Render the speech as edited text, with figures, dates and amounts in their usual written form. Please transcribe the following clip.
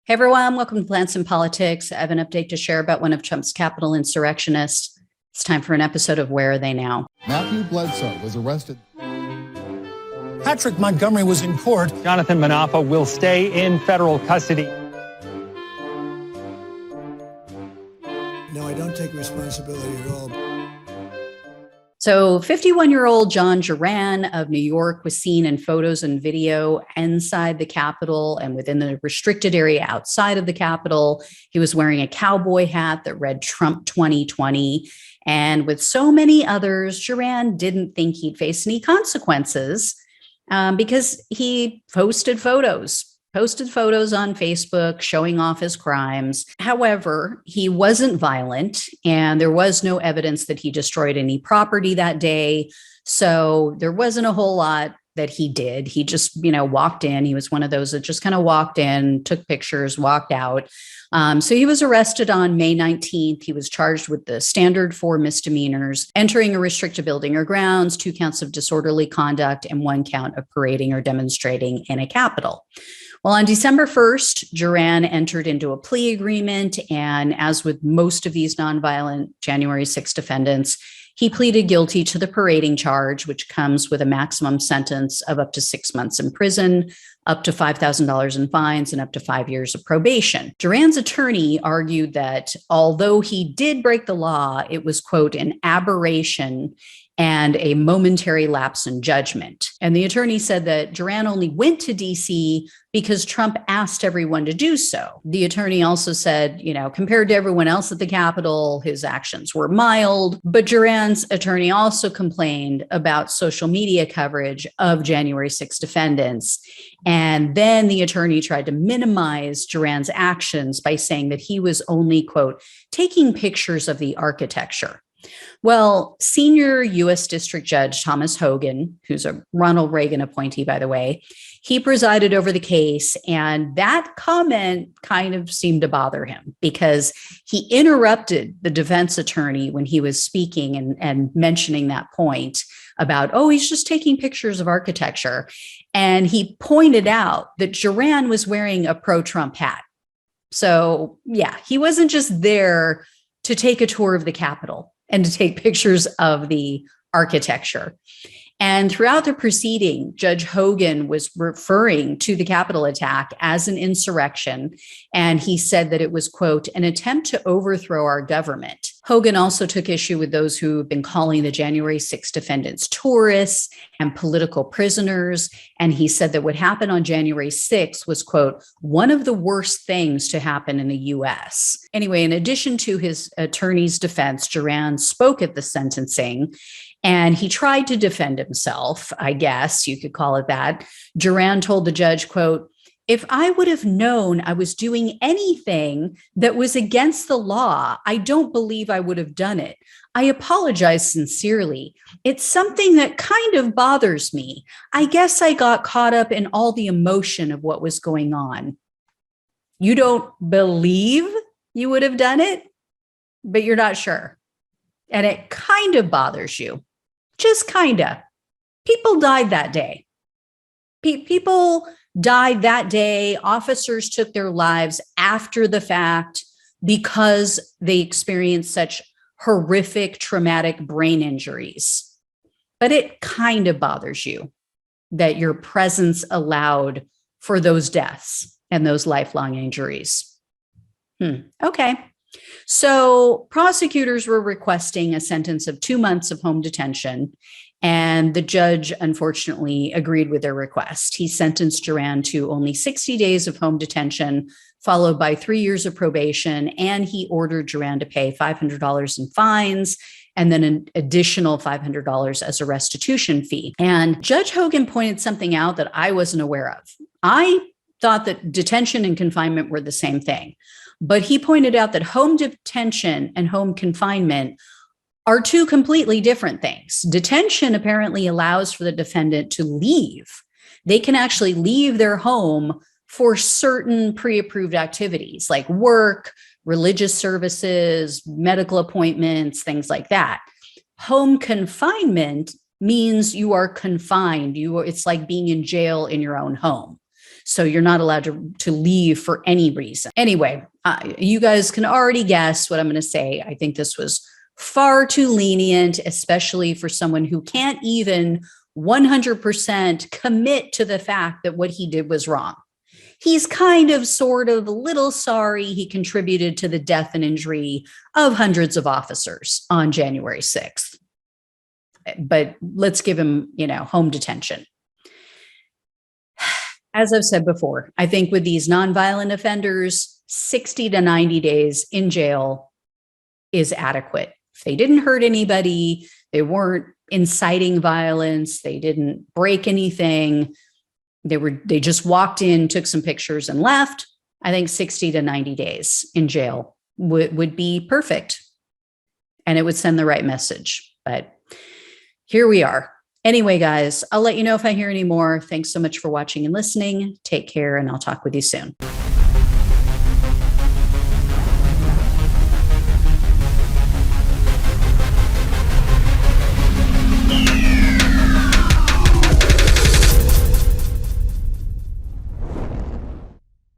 Hey everyone, welcome to Plants and Politics. I have an update to share about one of Trump's Capitol insurrectionists. It's time for an episode of Where Are They Now? Matthew Bledsoe was arrested. Patrick Montgomery was in court. Jonathan Manapa will stay in federal custody. No, I don't take responsibility at all. So 51-year-old John Juran of New York was seen in photos and video inside the Capitol and within the restricted area outside of the Capitol. He was wearing a cowboy hat that read Trump 2020. And with so many others, Juran didn't think he'd face any consequences because he posted photos on Facebook showing off his crimes. However, he wasn't violent and there was no evidence that he destroyed any property that day. So there wasn't a whole lot that he did. He just, walked in. He was one of those that just kind of walked in, took pictures, walked out. So he was arrested on May 19th. He was charged with the standard 4 misdemeanors, entering a restricted building or grounds, 2 counts of disorderly conduct, and 1 count of parading or demonstrating in a Capitol. Well, on December 1st, Juran entered into a plea agreement, and as with most of these nonviolent January 6 defendants, he pleaded guilty to the parading charge, which comes with a maximum sentence of up to 6 months in prison, up to $5,000 in fines, and up to 5 years of probation. Juran's attorney argued that although he did break the law, it was, quote, an aberration and a momentary lapse in judgment. And the attorney said that Juran only went to DC because Trump asked everyone to do so. The attorney also said, compared to everyone else at the Capitol, his actions were mild. But Juran's attorney also complained about social media coverage of January 6 defendants. And then the attorney tried to minimize Juran's actions by saying that he was only, quote, taking pictures of the architecture. Well, senior U.S. District Judge Thomas Hogan, who's a Ronald Reagan appointee, by the way, he presided over the case. And that comment kind of seemed to bother him because he interrupted the defense attorney when he was speaking and mentioning that point about, he's just taking pictures of architecture. And he pointed out that Juran was wearing a pro-Trump hat. So, yeah, he wasn't just there to take a tour of the Capitol and to take pictures of the architecture. And throughout the proceeding, Judge Hogan was referring to the Capitol attack as an insurrection. And he said that it was, quote, an attempt to overthrow our government. Hogan also took issue with those who have been calling the January 6 defendants tourists and political prisoners. And he said that what happened on January 6 was, quote, one of the worst things to happen in the U.S. Anyway, in addition to his attorney's defense, Juran spoke at the sentencing. And he tried to defend himself, I guess you could call it that. Juran told the judge, quote, if I would have known I was doing anything that was against the law, I don't believe I would have done it. I apologize sincerely. It's something that kind of bothers me. I guess I got caught up in all the emotion of what was going on. You don't believe you would have done it, but you're not sure. And it kind of bothers you. Just kind of. People died that day. People died that day. Officers took their lives after the fact because they experienced such horrific, traumatic brain injuries. But it kind of bothers you that your presence allowed for those deaths and those lifelong injuries. Okay. So prosecutors were requesting a sentence of 2 months of home detention, and the judge unfortunately agreed with their request. He sentenced Juran to only 60 days of home detention, followed by 3 years of probation, and he ordered Juran to pay $500 in fines and then an additional $500 as a restitution fee. And Judge Hogan pointed something out that I wasn't aware of. I thought that detention and confinement were the same thing. But he pointed out that home detention and home confinement are 2 completely different things. Detention apparently allows for the defendant to leave. They can actually leave their home for certain pre-approved activities like work, religious services, medical appointments, things like that. Home confinement means you are confined. It's like being in jail in your own home. So you're not allowed to leave for any reason. Anyway, you guys can already guess what I'm going to say. I think this was far too lenient, especially for someone who can't even 100% commit to the fact that what he did was wrong. He's kind of, sort of, a little sorry he contributed to the death and injury of hundreds of officers on January 6th. But let's give him, home detention. As I've said before, I think with these nonviolent offenders, 60 to 90 days in jail is adequate. If they didn't hurt anybody, they weren't inciting violence, they didn't break anything, they just walked in, took some pictures and left, I think 60 to 90 days in jail would be perfect. And it would send the right message. But here we are. Anyway, guys, I'll let you know if I hear any more. Thanks so much for watching and listening. Take care, and I'll talk with you soon.